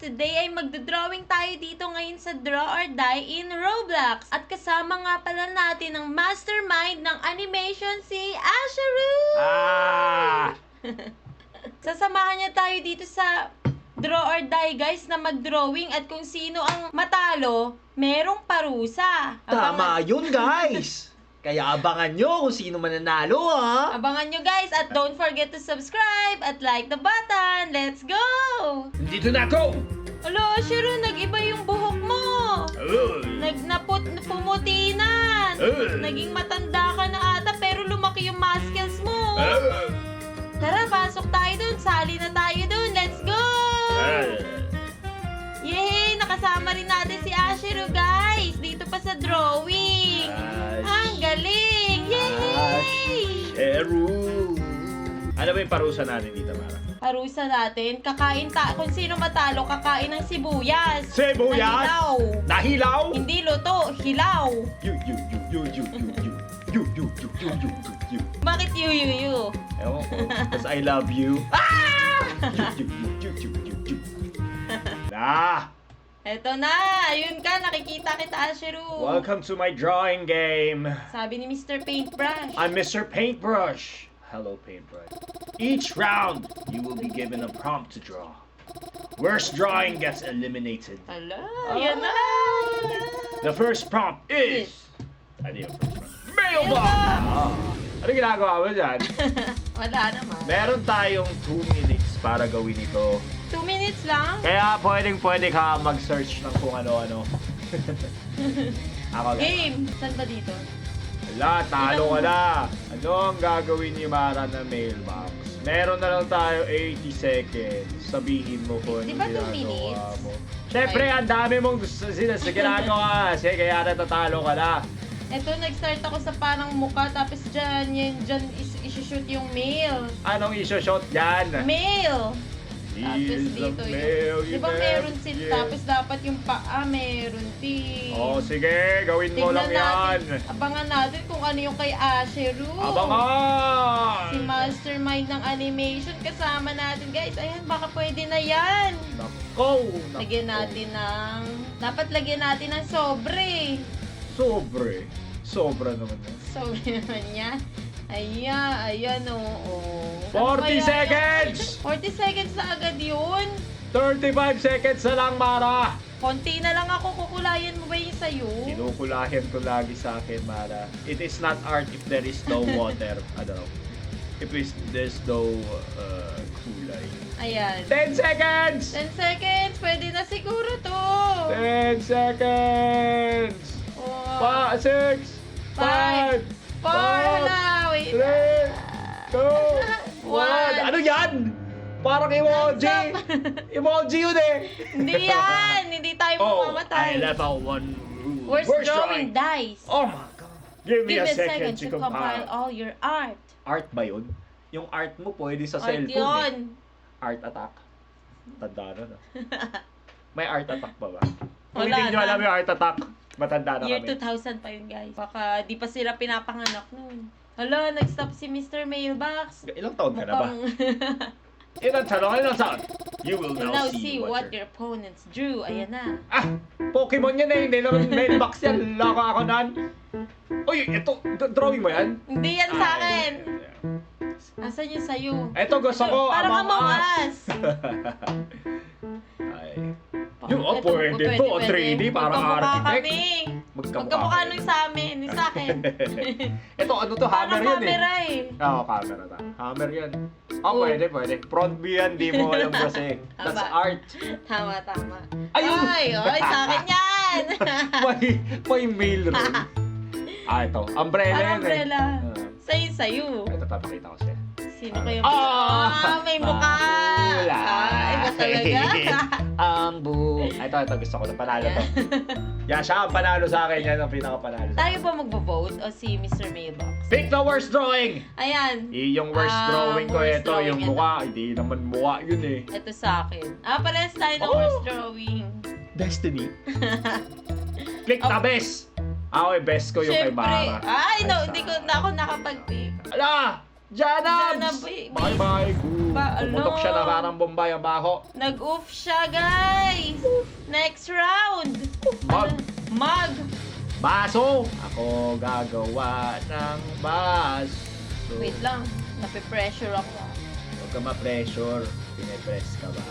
today ay magdodrawing tayo dito ngayon sa Draw or Die in Roblox. At kasama nga pala natin ang mastermind ng animation, si Asheru! Sasamahan niya tayo dito sa Draw or Die, guys, na mag-drawing. At kung sino ang matalo, merong parusa. Tama yun, guys! Kaya abangan nyo kung sino mananalo, ha? Abangan nyo, guys, at don't forget to subscribe at like the button. Let's go! Dito na ako! Alo, Asheru, nag-iba yung buhok mo. Pumutinan. Naging matanda ka na ata, pero lumaki yung muscles mo. Tara, pasok tayo dun. Sali na tayo dun. Let's go! Yay! Nakasama rin natin si Asheru, guys. Dito pa sa drawing. Ang galing! Yay! Asheru! Ano ba yung parusa natin dito, Mara? Parusa natin, kung sino matalo, kakain ng sibuyas. Sibuyas? Na hilaw. Nahilaw? Hindi luto, hilaw. You. Bakit you? Ewan ko. Because I love you. Ah! Eto na, ayun ka, nakikita kita, Asheru. Welcome to my drawing game. Sabi ni Mr. Paintbrush. I'm Mr. Paintbrush. Hello, Paintbrush. Each round, you will be given a prompt to draw. Worst drawing gets eliminated. Ala, yan na. The first prompt is... Ano yung first prompt? Mailbox! Mailbox! Ano ginagawa mo dyan? Wala naman. Meron tayong 2 minutes para gawin ito. 2 minutes lang? Kaya pwede ka mag-search ng kung ano-ano. Ako lang. Game! Saan ba dito? Wala, talo ka na. Ano ang gagawin ni Mara na mailbox? Meron na lang tayo 80 seconds. Sabihin mo kung ano Di ba 2 ginagawa minutes? mo. Siyempre, ang dami mong ginagawa. Sige, kaya natatalo ka na. Eto, nag-start ako sa parang muka, tapos dyan isi-shoot yung mail. Anong iso-shot dyan? Mail! Tapos dito mail, Di ba meron sila, tapos dapat yung paa meron din. Oh, sige, gawin mo lang yan. Abangan natin kung ano yung kay Asheru. Abangan! Si mastermind ng animation kasama natin, guys. Ayan, baka pwede na yan. Nako! Lagyan natin ng... Dapat lagyan natin ng sobre. Sobra naman yan. Sobre naman yan. Ayan, oo. 40 seconds! 40 seconds na agad yun. 35 seconds na lang, Mara! Konti na lang ako, kukulayan mo ba yung sayo? Kinukulayan ko lagi sa akin, Mara. It is not art if there is no water. If there's no kulay. Ayan. 10 seconds! 10 seconds, pwede na siguro to. 10 seconds! 6, 5, 4 na, wait. 3, 2, 1. Ano yan? Parang emoji. Emoji yun eh. Hindi yan. Hindi tayo mamamatay. I left out one rule. Worst drawing dice. Oh my God. Give me Give a me second to compile. all your art. Art ba yun? Yung art mo pwede sa Art cellphone yun. eh. Art attack. Tanda na. May art attack ba ba? Kung Wala hindi nyo na. alam yung art attack, matanda na Year kami. 2000 pa yun, guys. Baka di pa sila pinapanganak nun. Hala, nag-stop si Mr. Mailbox. Ilang taon ka na ba? Ilang taon? You will Now now see what your opponents drew. Ayan na. Pokemon yan eh. Hindi naman mailbox yan. Laka ako nan. Uy, ito, drawing mo yan? Hindi yan sa akin. Asan yung sayo? Ito gusto ko, Parang Among Among Us. Us. Ay. Yung pwede to, 3D, parang architect. Magkamukha nung sa amin, yung sa akin. Ito, ano to, hammer Parang yan camera eh. eh. Oo, camera ta. Hammer yan. Pwede. Front view yan, di mo alam kasi. That's Tama. art. Tama. Ayun! Ay, sa akin yan! may mail rin. Ito, umbrella yan eh. Umbrella. Sayo. Ito, papakita ko siya. Sino kayo? May mukha! Wala. Iba talaga. Ito, gusto ko na panalo to. Yan, siya ang panalo sa akin. Yan ang pinaka-panalo sa Tayo akin. ba magbo-vote o si Mr. Mailbox? Pick the worst drawing! Ayan. Yung worst drawing ko, worst ito, drawing yung ito. mukha. Hindi naman mukha yun eh. Ito sa akin. Parehas tayo ng worst drawing. Destiny. Click the best! Ako best ko yung kay Siyempre. Mara. Ay, no, hindi ko na ako nakapag-pick. Ala! Janabs! Janab, Bye-bye. Pumutok siya na Ano? parang Bombay ang baho. Nag-oof siya, guys! Next round! Mag. Mag! Baso! Ako gagawa ng baso. Wait lang, nape-pressure ako. Huwag ka ma-pressure. Pine-press ka ba?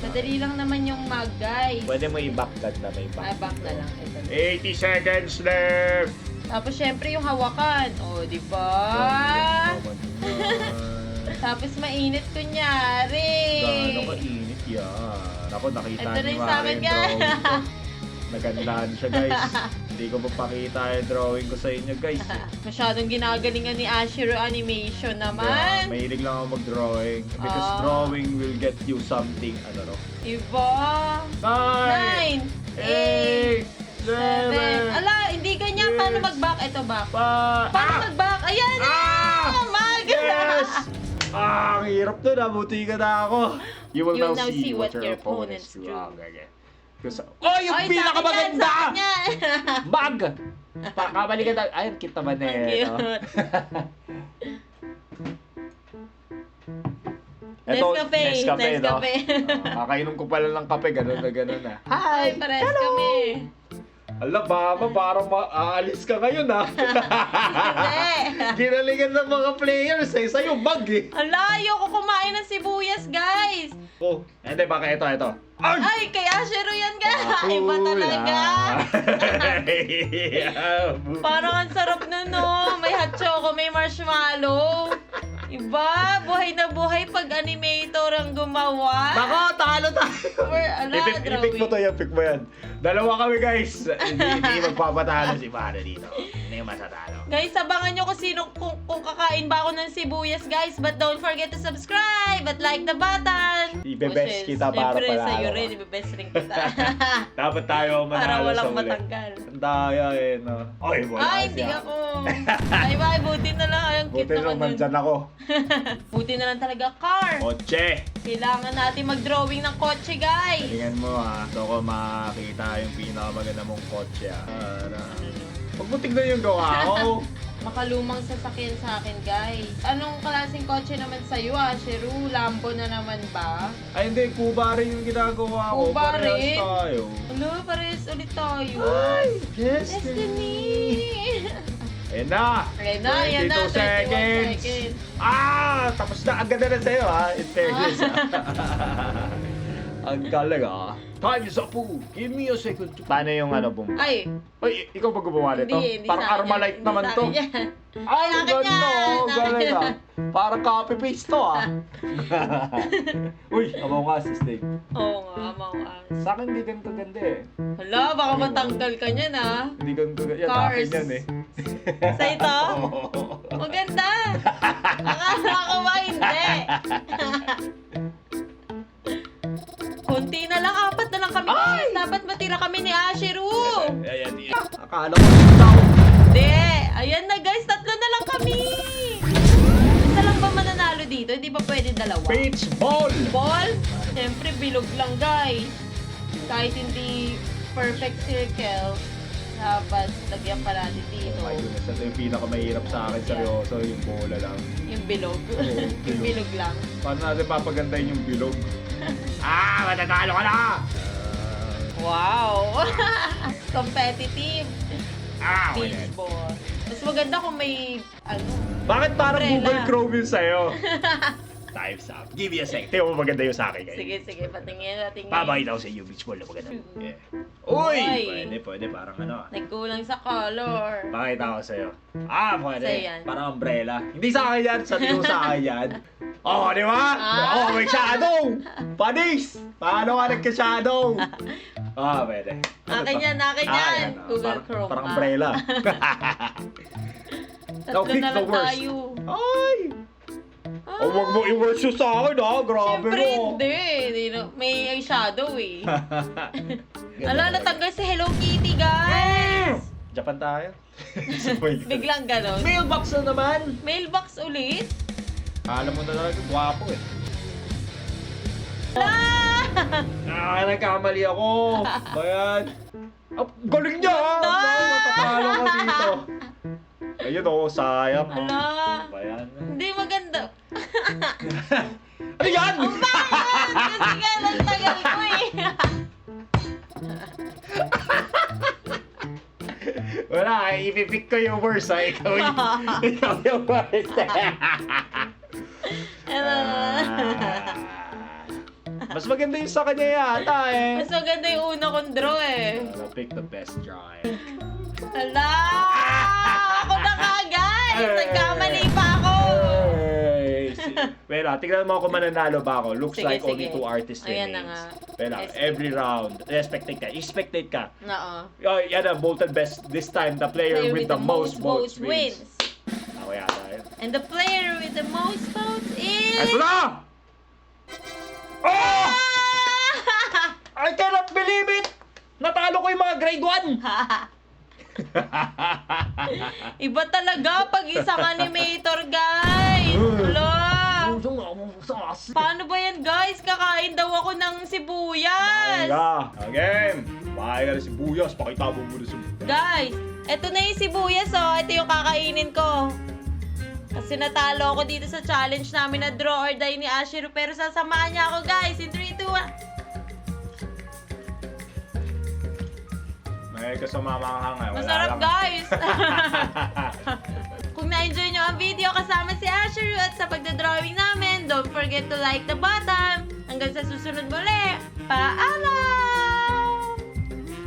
Madali lang naman yung mag, guys. Pwede mo i-back that na may Ay, back. back na lang. Ito. 80 seconds left! Tapos, syempre, yung hawakan. O, di ba? Tapos, mainit kunyari. Gano'n ka-init yan. Ako, nakita Ito na ni yung sa akin, Mari yung guys. drawing ko. Nagandahan siya, guys. Hindi ko papakita yung drawing ko sa inyo, guys. Masyadong ginagalingan ni Ashiro Animation Kaya, naman. mahilig lang ako mag-drawing. Because Ah. drawing will get you something, ano no? Iba. 9, 9, 8, 7, 7. Ala, hindi ganyan. Paano mag-back? Ito, back. Paano mag-back? Ayan na! Mag! Yes! Ang hirap to na. Buti ka na ako. You will now see what your opponents do. Okay. Oh, yung Oy, pinakamaganda! sa akin yan! Mag! Kamali ka na. Ayun, kita ba na Ang ito? cute. Ito, Nescafe. Nescafe, no? Nescafe. Kakainom ko pala ng kape, gano'n na. Ay, pares kami. Ala, baba, parang aalis ka ngayon, ha? Hindi. Ginalingan ng mga players, eh. Sa'yo, mag, eh. Ang layo ko kumain ng sibuyas, guys. Oh, hindi, baka ito. Ay! Ay, kay Ashiro yan, guys. Iba talaga. Parang ang sarap na, no? May hot choco, may marshmallow. Iba, buhay na buhay pag animator ang gumawa. Nako, talo tayo. Or, ala, Ipik mo to yan, pick mo yan. Dalawa kami, guys. Hindi magpapatalo si Mara dito. Hindi matatalo. Guys, abangan nyo kung kakain ba ako ng sibuyas, guys. But don't forget to subscribe at like the button. Ibe-best kita para Siyempre, palalo sa'yo ka. rin, ibe-best rin kita. Dapat tayo Para manalo walang sa uli. matanggal. Ang daya, eh, no? Oy, wala Ay, hindi siya. ako. Ay, bye, buti na lang. Ay, ang cute Buti naman lang, nun. nandyan ako. Buti na lang talaga, car. Kotse! Kailangan natin mag-drawing ng kotse, guys. Tingnan mo, ha. Gusto ko makita yung pinakamaganda mong kotse, ha. Huwag mo tignan yung gawa ko. Makalumang sasakyan sa akin, guys. Anong klaseng kotse naman sa'yo, Shiru? Lambo na naman ba? Ay, hindi. Kuba rin yung ginagawa ko. Kuba Parehas rin? tayo. Ano, pares ulit tayo. Ay! Destiny! Ayan na! Ayan na, ayan na. 22 seconds! Ah! Tapos na. Ang ganda na sa'yo, ha? In fairness, ha? Ang galing, ha? Time is up, po. Give me a second to... Paano yung ano, boom? Ay, Ay, ikaw ba gumawa nito? hindi Parang sa akin Armalite yan. naman Hindi sa to. akin yan. Ay, Akin ganda, yan, oh. akin Galing, yan. ah. Parang copy-paste to, ah. Uy, amaw ka, Steak. Oo nga, mawas. Sa akin, hindi ganito ganda, eh. Hala, baka matanggal ka niyan, ah. Hindi ganito ganda. Yan, Cars. akin yan, eh. Sa ito? Maganda. Akala ko ba hindi? Kunti na lang, 4 na lang kami. Ay! Dapat matira kami ni Ashiru. Ayan, yan. Akala ko ikaw. Hindi. Ayan na guys, 3 na lang kami. Isa lang ba mananalo dito? Hindi ba pwede dalawa? Beach ball! Ball? Siyempre, bilog lang guys. Kahit hindi perfect circle, dapat lagyan pa natin dito. Oh my goodness, ito yung pinakamahirap sa akin, seryoso, yung bola lang. Yung bilog. Oo, Yung bilog lang. Paano natin papagandahin yung bilog? Matatalo ka na! Wow! Competitive. Okay. Beach ball. Mas maganda kung may, ano, Bakit parang umbrella. Google Chrome yun sa'yo? Time's up. Give me a sec. Tingnan mo maganda yung sa akin, guys. Sige, patingin. Papakita ko sa iyo, beach ball na maganda. Yeah. Uy! Uy! Pwede, parang ano. Nagkulang sa color. Pakita ko sa'yo. Pwede. Sa'yo yan. Parang umbrella. Hindi sa akin yan. Sabi ko sa akin yan. Oh, di ba? Ah. May shadow! Panis! Paano ka nagka-shadow? Pwede. Ano Akin to? yan, akin yan. Yan. Google Chrome. Parang umbrella. Now, Tatlo pick na the lang worst. tayo. Ay! Huwag mo i-worst yung sa akin, ha? Grabe Siyempre, mo. hindi. May eyeshadow eh. Ala, natanggal si Hello Kitty, guys. Japan tayo. Biglang ganon. Mailbox na naman. Mailbox ulit? Alam mo na talaga, gwapo eh. Ah! Nagkamali ako. Bayan. Galing niya ha. Ganda! Matatalo ka dito. Ayun o, sayang. Ala. Ano ba yan? Hindi maganda. Ano yan? Ang bakit? Kasi nga, nagtagal ko eh. Wala, ipipick ko yung worst ha. Ikaw yung worst. Mas maganda yung sa kanya yata eh. Mas maganda yung una kong draw eh. I'll pick the best drawing. Ala! Ako na ka, guys! Nagkamali pa ako! Wala, tignan mo kung mananalo ba ako. Looks Sige, like only sige. 2 artists Ayan na remains. nga. Wala, Yes. every round. Spectate ka. Spectate ka. Oo. Oh, yan ang voted best. This time, the player with the most votes wins. Ako yata yun. And the player with the most votes is... Ito na! Oh! I cannot believe it! Natalo ko yung mga grade 1! Iba talaga pag isang animator, guys! Hello! Paano ba yan, guys? Kakain daw ako ng sibuyas! Again! Kumain ka na sibuyas. Pakita mo muna sibuyas. Guys, eto na yung sibuyas, oh. Ito yung kakainin ko. Kasi natalo ako dito sa challenge namin na draw or die ni Ashiru. Pero sasamahan niya ako, guys. In 3, 2, 1. May kasama ka ngayon. Masarap, guys! Kung na-enjoy nyo ang video kasama si Ashiru at sa pagdadrawing namin, don't forget to like the button. Hanggang sa susunod muli. Paalam!